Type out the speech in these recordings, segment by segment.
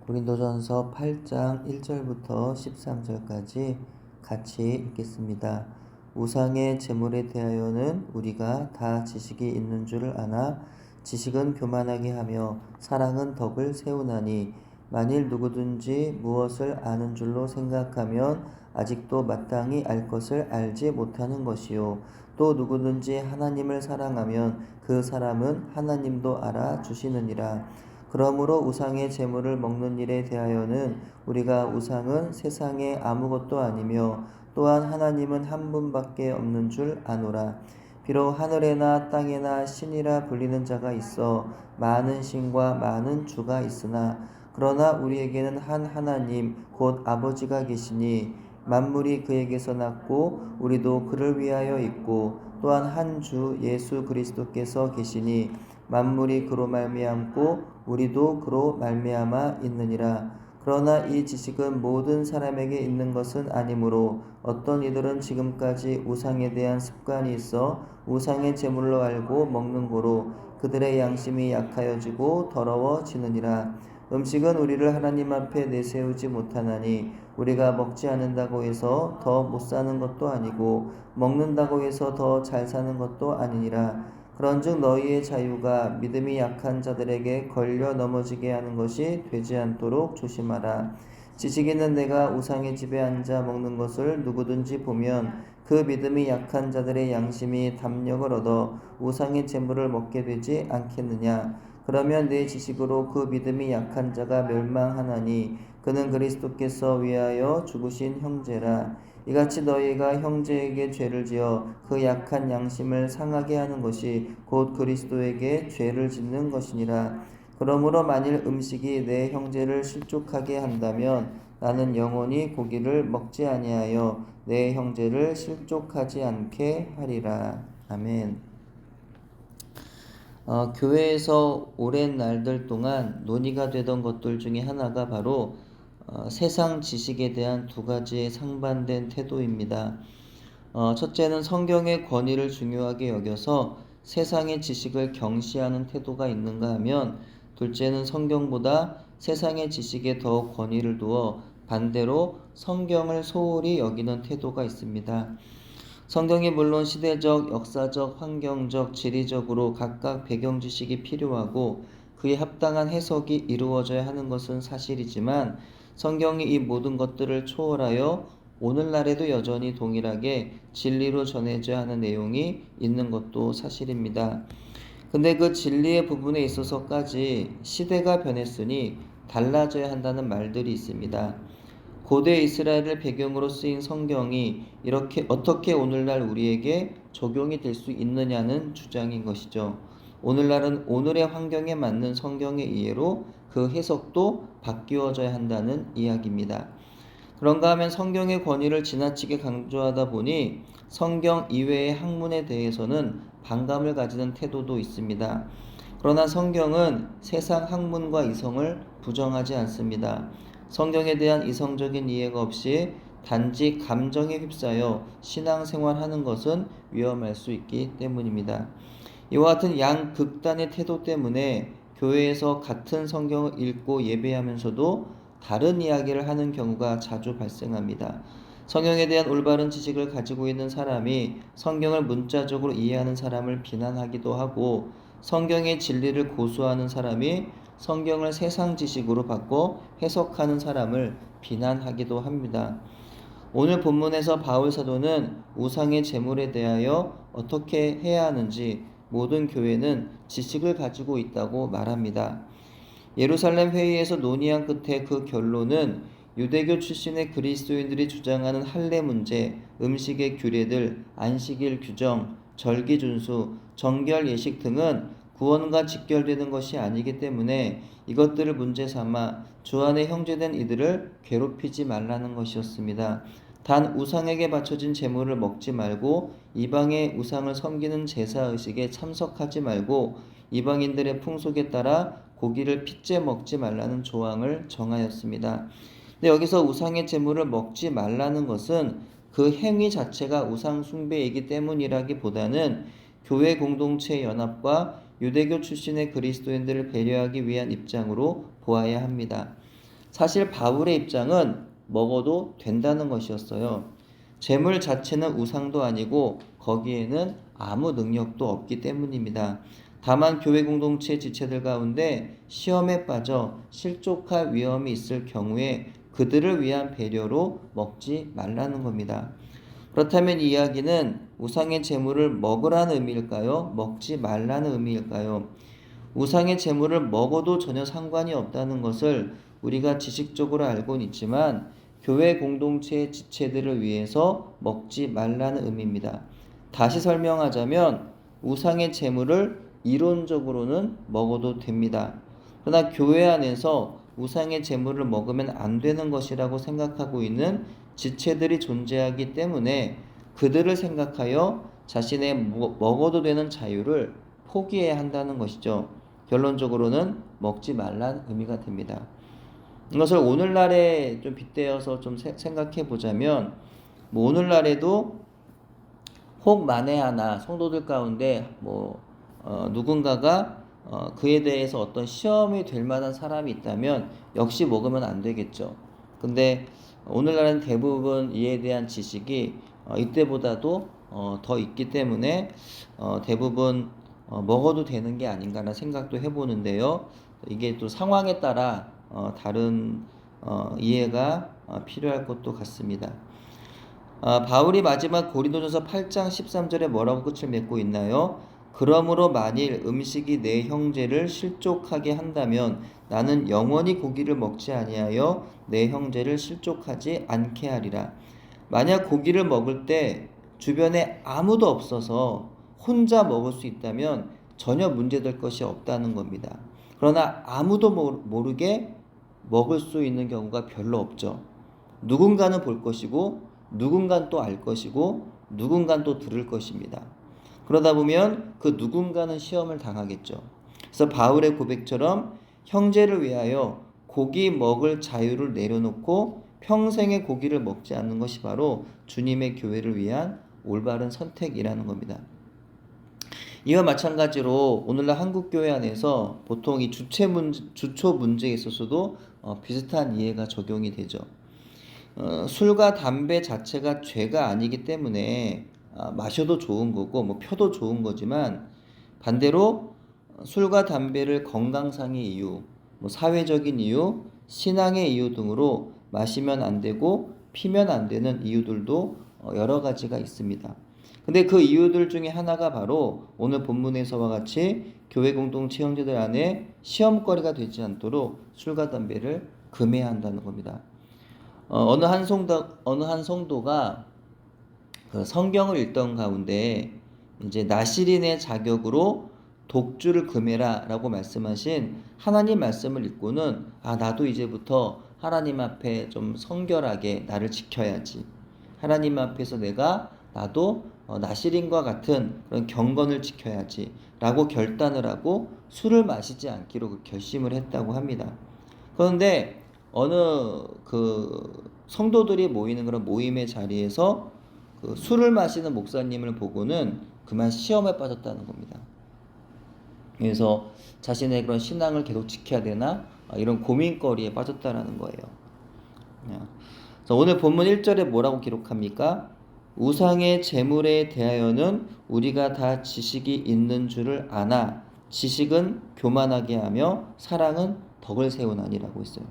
고린도전서 8장 1절부터 13절까지 같이 읽겠습니다. 우상의 제물에 대하여는 우리가 다 지식이 있는 줄을 아나 지식은 교만하게 하며 사랑은 덕을 세우나니 만일 누구든지 무엇을 아는 줄로 생각하면 아직도 마땅히 알 것을 알지 못하는 것이요 또 누구든지 하나님을 사랑하면 그 사람은 하나님도 알아주시느니라. 그러므로 우상의 제물을 먹는 일에 대하여는 우리가 우상은 세상에 아무것도 아니며 또한 하나님은 한 분밖에 없는 줄 아노라. 비록 하늘에나 땅에나 신이라 불리는 자가 있어 많은 신과 많은 주가 있으나 그러나 우리에게는 한 하나님 곧 아버지가 계시니 만물이 그에게서 났고 우리도 그를 위하여 있고 또한 한 주 예수 그리스도께서 계시니 만물이 그로 말미암고 우리도 그로 말미암아 있느니라. 그러나 이 지식은 모든 사람에게 있는 것은 아니므로 어떤 이들은 지금까지 우상에 대한 습관이 있어 우상의 제물로 알고 먹는 고로 그들의 양심이 약하여지고 더러워지느니라. 음식은 우리를 하나님 앞에 내세우지 못하나니 우리가 먹지 않는다고 해서 더 못 사는 것도 아니고 먹는다고 해서 더 잘 사는 것도 아니니라. 그런즉 너희의 자유가 믿음이 약한 자들에게 걸려 넘어지게 하는 것이 되지 않도록 조심하라. 지식 있는 내가 우상의 집에 앉아 먹는 것을 누구든지 보면 그 믿음이 약한 자들의 양심이 담력을 얻어 우상의 제물을 먹게 되지 않겠느냐. 그러면 내 지식으로 그 믿음이 약한 자가 멸망하나니 그는 그리스도께서 위하여 죽으신 형제라. 이같이 너희가 형제에게 죄를 지어 그 약한 양심을 상하게 하는 것이 곧 그리스도에게 죄를 짓는 것이니라. 그러므로 만일 음식이 내 형제를 실족하게 한다면 나는 영원히 고기를 먹지 아니하여 내 형제를 실족하지 않게 하리라. 아멘. 교회에서 오랜 날들 동안 논의가 되던 것들 중에 하나가 바로 세상 지식에 대한 두 가지의 상반된 태도입니다. 첫째는 성경의 권위를 중요하게 여겨서 세상의 지식을 경시하는 태도가 있는가 하면, 둘째는 성경보다 세상의 지식에 더 권위를 두어 반대로 성경을 소홀히 여기는 태도가 있습니다. 성경이 물론 시대적, 역사적, 환경적, 지리적으로 각각 배경 지식이 필요하고 그에 합당한 해석이 이루어져야 하는 것은 사실이지만 성경이 이 모든 것들을 초월하여 오늘날에도 여전히 동일하게 진리로 전해져야 하는 내용이 있는 것도 사실입니다. 근데 그 진리의 부분에 있어서까지 시대가 변했으니 달라져야 한다는 말들이 있습니다. 고대 이스라엘을 배경으로 쓰인 성경이 이렇게 어떻게 오늘날 우리에게 적용이 될 수 있느냐는 주장인 것이죠. 오늘날은 오늘의 환경에 맞는 성경의 이해로 그 해석도 바뀌어져야 한다는 이야기입니다. 그런가 하면 성경의 권위를 지나치게 강조하다 보니 성경 이외의 학문에 대해서는 반감을 가지는 태도도 있습니다. 그러나 성경은 세상 학문과 이성을 부정하지 않습니다. 성경에 대한 이성적인 이해가 없이 단지 감정에 휩싸여 신앙생활하는 것은 위험할 수 있기 때문입니다. 이와 같은 양극단의 태도 때문에 교회에서 같은 성경을 읽고 예배하면서도 다른 이야기를 하는 경우가 자주 발생합니다. 성경에 대한 올바른 지식을 가지고 있는 사람이 성경을 문자적으로 이해하는 사람을 비난하기도 하고, 성경의 진리를 고수하는 사람이 성경을 세상 지식으로 바꿔 해석하는 사람을 비난하기도 합니다. 오늘 본문에서 바울 사도는 우상의 제물에 대하여 어떻게 해야 하는지 모든 교회는 지식을 가지고 있다고 말합니다. 예루살렘 회의에서 논의한 끝에 그 결론은 유대교 출신의 그리스도인들이 주장하는 할례 문제, 음식의 규례들, 안식일 규정, 절기 준수, 정결 예식 등은 구원과 직결되는 것이 아니기 때문에 이것들을 문제 삼아 주 안에 형제된 이들을 괴롭히지 말라는 것이었습니다. 단 우상에게 바쳐진 제물을 먹지 말고 이방의 우상을 섬기는 제사의식에 참석하지 말고 이방인들의 풍속에 따라 고기를 핏째 먹지 말라는 조항을 정하였습니다. 근데 여기서 우상의 제물을 먹지 말라는 것은 그 행위 자체가 우상 숭배이기 때문이라기보다는 교회 공동체의 연합과 유대교 출신의 그리스도인들을 배려하기 위한 입장으로 보아야 합니다. 사실 바울의 입장은 먹어도 된다는 것이었어요. 재물 자체는 우상도 아니고 거기에는 아무 능력도 없기 때문입니다. 다만 교회 공동체 지체들 가운데 시험에 빠져 실족할 위험이 있을 경우에 그들을 위한 배려로 먹지 말라는 겁니다. 그렇다면 이 이야기는 우상의 재물을 먹으라는 의미일까요? 먹지 말라는 의미일까요? 우상의 재물을 먹어도 전혀 상관이 없다는 것을 우리가 지식적으로 알고는 있지만 교회 공동체의 지체들을 위해서 먹지 말라는 의미입니다. 다시 설명하자면 우상의 재물을 이론적으로는 먹어도 됩니다. 그러나 교회 안에서 우상의 재물을 먹으면 안 되는 것이라고 생각하고 있는 지체들이 존재하기 때문에 그들을 생각하여 자신의 먹어도 되는 자유를 포기해야 한다는 것이죠. 결론적으로는 먹지 말란 의미가 됩니다. 이것을 오늘날에 좀 빗대어서 좀 생각해 보자면, 오늘날에도 혹 만에 하나 성도들 가운데 누군가가 그에 대해서 어떤 시험이 될 만한 사람이 있다면 역시 먹으면 안 되겠죠. 근데 오늘날은 대부분 이에 대한 지식이 이때보다도 더 있기 때문에 대부분 먹어도 되는 게 아닌가라는 생각도 해보는데요. 이게 또 상황에 따라 다른 이해가 필요할 것도 같습니다. 바울이 마지막 고린도전서 8장 13절에 뭐라고 끝을 맺고 있나요? 그러므로 만일 음식이 내 형제를 실족하게 한다면 나는 영원히 고기를 먹지 아니하여 내 형제를 실족하지 않게 하리라. 만약 고기를 먹을 때 주변에 아무도 없어서 혼자 먹을 수 있다면 전혀 문제될 것이 없다는 겁니다. 그러나 아무도 모르게 먹을 수 있는 경우가 별로 없죠. 누군가는 볼 것이고 누군가는 또 알 것이고 누군가는 또 들을 것입니다. 그러다 보면 그 누군가는 시험을 당하겠죠. 그래서 바울의 고백처럼 형제를 위하여 고기 먹을 자유를 내려놓고 평생의 고기를 먹지 않는 것이 바로 주님의 교회를 위한 올바른 선택이라는 겁니다. 이와 마찬가지로 오늘날 한국교회 안에서 보통 이 주초 문제에 있어서도 비슷한 이해가 적용이 되죠. 술과 담배 자체가 죄가 아니기 때문에 마셔도 좋은 거고 펴도 좋은 거지만, 반대로 술과 담배를 건강상의 이유, 사회적인 이유, 신앙의 이유 등으로 마시면 안 되고 피면 안 되는 이유들도 여러 가지가 있습니다. 근데 그 이유들 중에 하나가 바로 오늘 본문에서와 같이 교회 공동체 형제들 안에 시험거리가 되지 않도록 술과 담배를 금해야 한다는 겁니다. 어느 한 성도가 그 성경을 읽던 가운데 이제 나시린의 자격으로 독주를 금해라라고 말씀하신 하나님 말씀을 읽고는 나도 이제부터 하나님 앞에 좀 성결하게 나를 지켜야지. 하나님 앞에서 나도 나시린과 같은 그런 경건을 지켜야지라고 결단을 하고 술을 마시지 않기로 결심을 했다고 합니다. 그런데 어느 그 성도들이 모이는 그런 모임의 자리에서 그 술을 마시는 목사님을 보고는 그만 시험에 빠졌다는 겁니다. 그래서 자신의 그런 신앙을 계속 지켜야 되나 이런 고민거리에 빠졌다라는 거예요. 그래서 오늘 본문 1절에 뭐라고 기록합니까? 우상의 재물에 대하여는 우리가 다 지식이 있는 줄을 아나 지식은 교만하게 하며 사랑은 덕을 세우나니라고 했어요.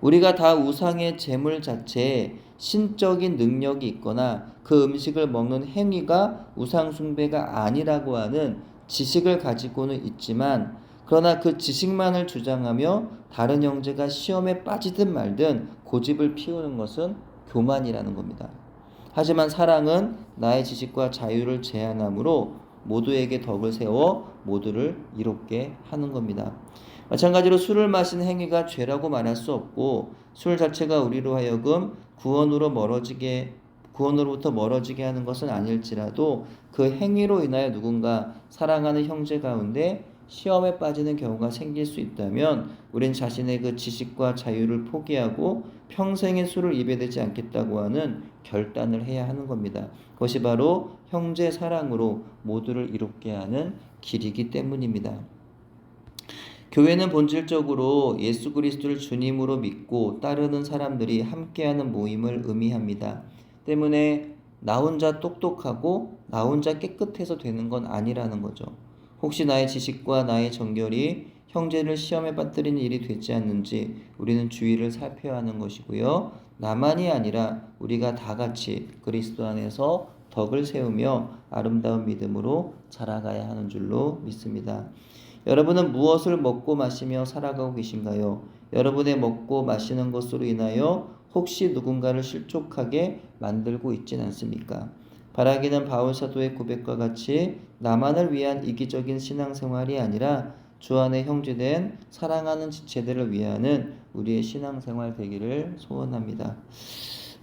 우리가 다 우상의 재물 자체에 신적인 능력이 있거나 그 음식을 먹는 행위가 우상 숭배가 아니라고 하는 지식을 가지고는 있지만, 그러나 그 지식만을 주장하며 다른 형제가 시험에 빠지든 말든 고집을 피우는 것은 교만이라는 겁니다. 하지만 사랑은 나의 지식과 자유를 제한하므로 모두에게 덕을 세워 모두를 이롭게 하는 겁니다. 마찬가지로 술을 마시는 행위가 죄라고 말할 수 없고, 술 자체가 우리로 하여금 구원으로부터 멀어지게 하는 것은 아닐지라도 그 행위로 인하여 누군가 사랑하는 형제 가운데 시험에 빠지는 경우가 생길 수 있다면 우린 자신의 그 지식과 자유를 포기하고 평생의 술을 입에 대지 않겠다고 하는 결단을 해야 하는 겁니다. 그것이 바로 형제 사랑으로 모두를 이롭게 하는 길이기 때문입니다. 교회는 본질적으로 예수 그리스도를 주님으로 믿고 따르는 사람들이 함께하는 모임을 의미합니다. 때문에 나 혼자 똑똑하고 나 혼자 깨끗해서 되는 건 아니라는 거죠. 혹시 나의 지식과 나의 정결이 형제를 시험에 빠뜨리는 일이 되지 않는지 우리는 주의를 살펴야 하는 것이고요. 나만이 아니라 우리가 다 같이 그리스도 안에서 덕을 세우며 아름다운 믿음으로 자라가야 하는 줄로 믿습니다. 여러분은 무엇을 먹고 마시며 살아가고 계신가요? 여러분의 먹고 마시는 것으로 인하여 혹시 누군가를 실족하게 만들고 있진 않습니까? 바라기는 바울 사도의 고백과 같이 나만을 위한 이기적인 신앙생활이 아니라 주 안에 형제된 사랑하는 지체들을 위하는 우리의 신앙생활 되기를 소원합니다.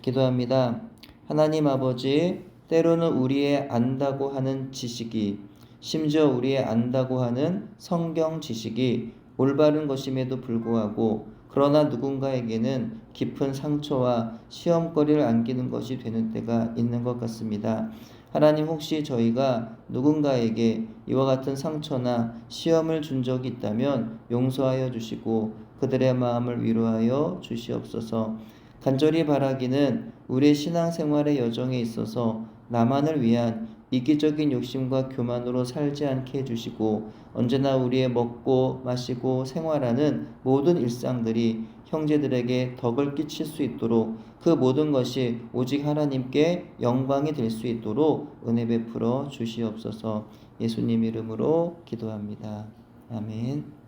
기도합니다. 하나님 아버지, 때로는 우리의 안다고 하는 지식이, 심지어 우리의 안다고 하는 성경 지식이 올바른 것임에도 불구하고 그러나 누군가에게는 깊은 상처와 시험거리를 안기는 것이 되는 때가 있는 것 같습니다. 하나님, 혹시 저희가 누군가에게 이와 같은 상처나 시험을 준 적이 있다면 용서하여 주시고 그들의 마음을 위로하여 주시옵소서. 간절히 바라기는 우리의 신앙생활의 여정에 있어서 나만을 위한 이기적인 욕심과 교만으로 살지 않게 해주시고 언제나 우리의 먹고 마시고 생활하는 모든 일상들이 형제들에게 덕을 끼칠 수 있도록 그 모든 것이 오직 하나님께 영광이 될 수 있도록 은혜 베풀어 주시옵소서. 예수님 이름으로 기도합니다. 아멘.